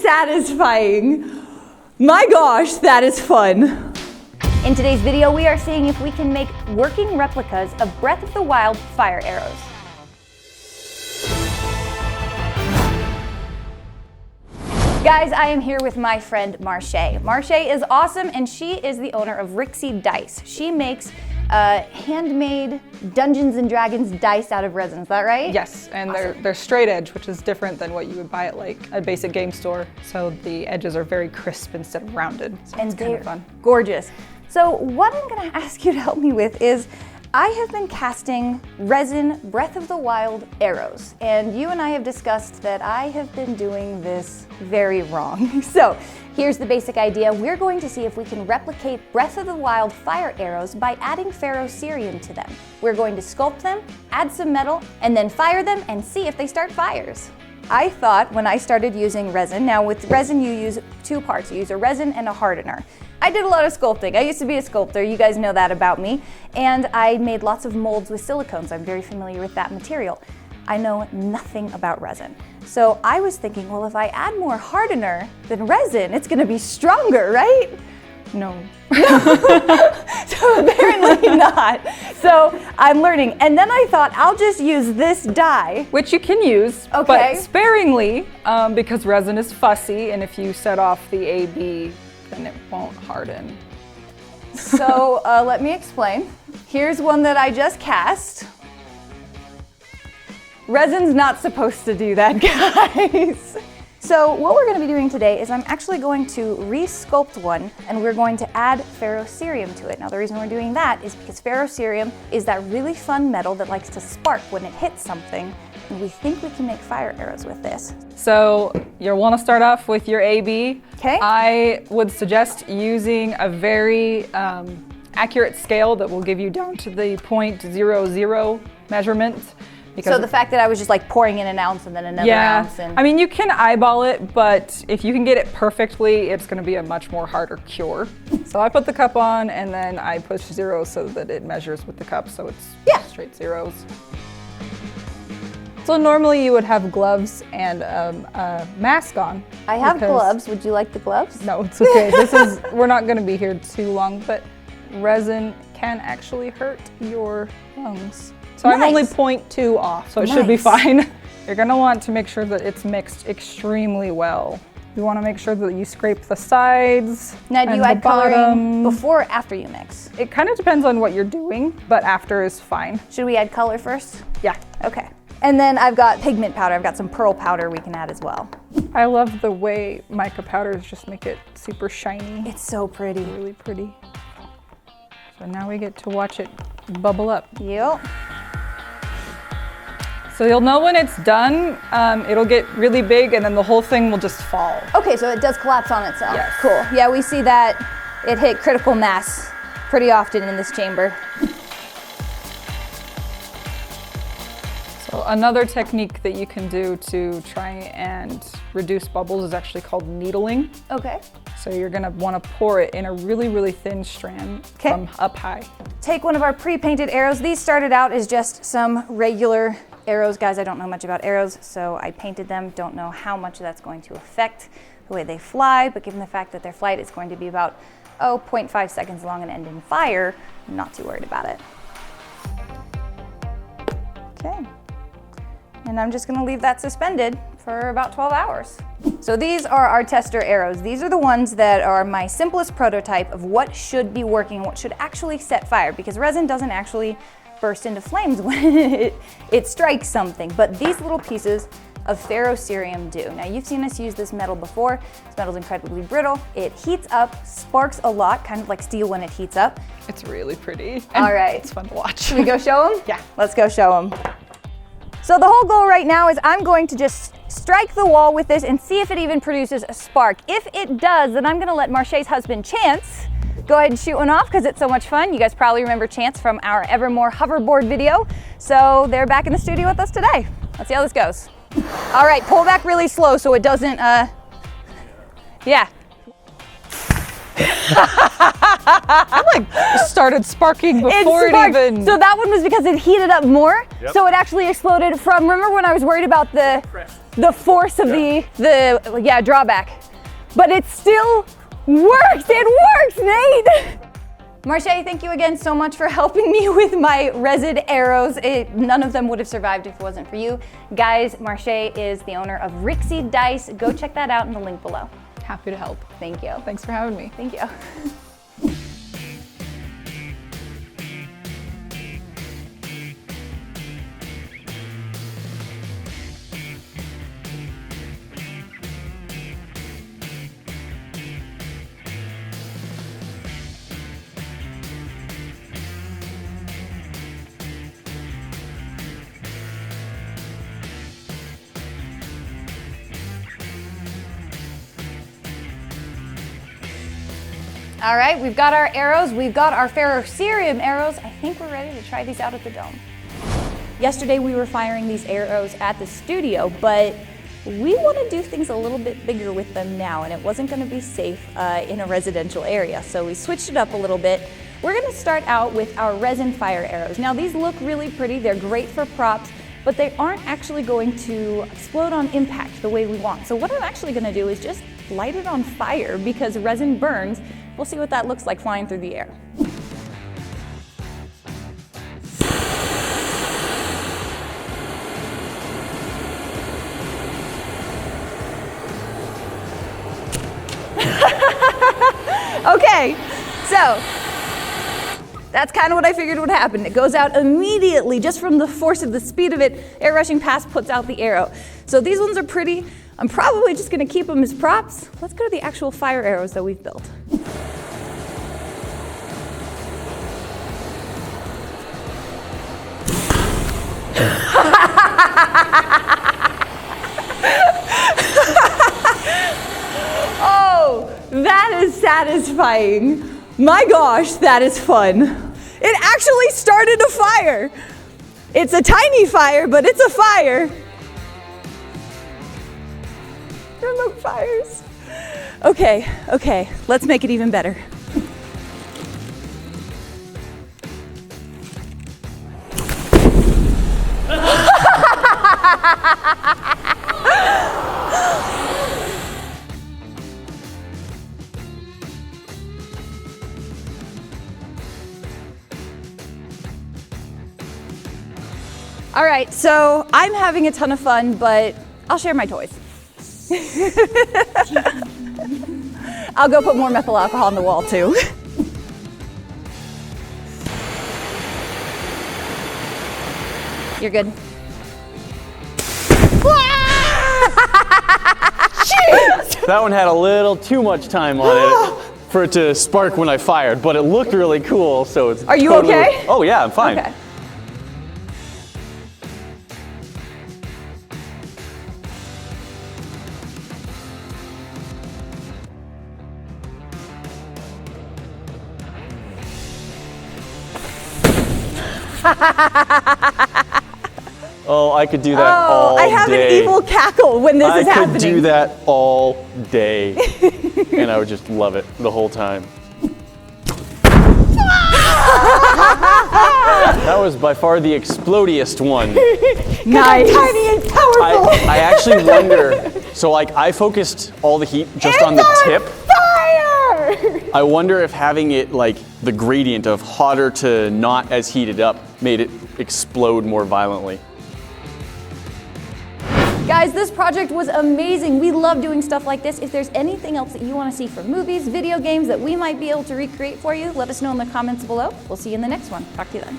satisfying. My gosh, that is fun. In today's video, we are seeing if we can make working replicas of Breath of the Wild fire arrows. Guys, I am here with my friend Marche. Marche is awesome, and she is the owner of Rixie Dice. She makes handmade Dungeons and Dragons dice out of resin. Is that right? Yes, and Awesome. they're straight edge, which is different than what you would buy at like a basic game store. So the edges are very crisp instead of rounded. So And it's kind they're of fun. gorgeous. So what I'm gonna ask you to help me with is, I have been casting resin Breath of the Wild arrows, and you and I have discussed that I have been doing this very wrong. So here's the basic idea. We're going to see if we can replicate Breath of the Wild fire arrows by adding ferrocerium to them. We're going to sculpt them, add some metal, and then fire them and see if they start fires. I thought when I started using resin, now with resin you use two parts. You use a resin and a hardener. I did a lot of sculpting. I used to be a sculptor, you guys know that about me. And I made lots of molds with silicones. I'm very familiar with that material. I know nothing about resin. So I was thinking, well, if I add more hardener than resin, it's gonna be stronger, right? No. So apparently not. So I'm learning. And then I thought, I'll just use this dye. Which you can use, Okay. but sparingly, because resin is fussy, and if you set off the AB, then it won't harden. So let me explain. Here's one that I just cast. Resin's not supposed to do that, guys. So what we're going to be doing today is I'm actually going to re-sculpt one, and we're going to add ferrocerium to it. Now the reason we're doing that is because ferrocerium is that really fun metal that likes to spark when it hits something, and we think we can make fire arrows with this. So you'll want to start off with your AB. Okay. I would suggest using a very accurate scale that will give you down to the 0.00 measurement. So the fact that I was just like pouring in an ounce and then another ounce. And I mean, you can eyeball it, but if you can get it perfectly, it's going to be a much more harder cure. So I put the cup on, and then I push 0 so that it measures with the cup, so it's straight zeros. So normally you would have gloves and a mask on. I have gloves. Would you like the gloves? No, it's okay. We're not going to be here too long, but resin can actually hurt your lungs. So I'm only 0.2 off, so it should be fine. You're gonna want to make sure that it's mixed extremely well. You wanna make sure that you scrape the sides. Now, do you add coloring before or after you mix? It kind of depends on what you're doing, but after is fine. Should we add color first? Yeah. Okay. And then I've got pigment powder. I've got some pearl powder we can add as well. I love the way mica powders just make it super shiny. It's so pretty. Really pretty. So now we get to watch it bubble up. Yep. So you'll know when it's done, it'll get really big and then the whole thing will just fall. Okay, so it does collapse on itself. Yes. Cool. Yeah, we see that it hit critical mass pretty often in this chamber. So another technique that you can do to try and reduce bubbles is actually called needling. Okay. So you're gonna wanna pour it in a really, really thin strand from up high. Take one of our pre-painted arrows. These started out as just some regular arrows. Guys, I don't know much about arrows, so I painted them. Don't know how much that's going to affect the way they fly, but given the fact that their flight is going to be about 0.5 seconds long and end in fire, I'm not too worried about it. Okay. And I'm just gonna leave that suspended for about 12 hours. So these are our tester arrows. These are the ones that are my simplest prototype of what should be working, what should actually set fire, because resin doesn't actually burst into flames when it strikes something, but these little pieces of ferrocerium do. Now you've seen us use this metal before. This metal's incredibly brittle. It heats up, sparks a lot, kind of like steel when it heats up. It's really pretty. All right. It's fun to watch. Should we go show them? Yeah. Let's go show them. So the whole goal right now is I'm going to just strike the wall with this and see if it even produces a spark. If it does, then I'm gonna let Marche's husband, Chance, go ahead and shoot one off because it's so much fun. You guys probably remember Chance from our Evermore hoverboard video. So they're back in the studio with us today. Let's see how this goes. All right, pull back really slow so it doesn't, yeah. Started sparking before it sparked. even. So that one was because it heated up more. Yep. So it actually exploded from, remember when I was worried about the force of the drawback. But it still works, it works, Nate! Marche, thank you again so much for helping me with my resin arrows. None of them would have survived if it wasn't for you. Guys, Marche is the owner of Rixie Dice. Go check that out in the link below. Happy to help. Thank you. Thanks for having me. Thank you. All right, we've got our arrows, we've got our ferrocerium arrows. I think we're ready to try these out at the dome. Yesterday we were firing these arrows at the studio, but we want to do things a little bit bigger with them now, and it wasn't going to be safe in a residential area, so we switched it up a little bit. We're going to start out with our resin fire arrows. Now these look really pretty, they're great for props, but they aren't actually going to explode on impact the way we want. So what I'm actually going to do is just light it on fire because resin burns. We'll see what that looks like flying through the air. Okay, so that's kind of what I figured would happen. It goes out immediately just from the force of the speed of it. Air rushing past puts out the arrow. So these ones are pretty. I'm probably just gonna keep them as props. Let's go to the actual fire arrows that we've built. Oh, that is satisfying. My gosh, that is fun. It actually started a fire. It's a tiny fire, but it's a fire. Remote fires. Okay, let's make it even better. All right, so I'm having a ton of fun, but I'll share my toys. I'll go put more methyl alcohol on the wall too. You're good. That one had a little too much time on it for it to spark when I fired, but it looked really cool, so it's Are you totally... okay? Oh yeah, I'm fine. Okay. Oh, I could do that all day. I have an evil cackle when this is happening. I could do that all day, and I would just love it the whole time. That was by far the explodiest one. Nice. Tiny and powerful. I actually wonder, so like I focused all the heat just on the tip. Fire! I wonder if having it like the gradient of hotter to not as heated up made it explode more violently. Guys, this project was amazing. We love doing stuff like this. If there's anything else that you want to see from movies, video games that we might be able to recreate for you, let us know in the comments below. We'll see you in the next one. Talk to you then.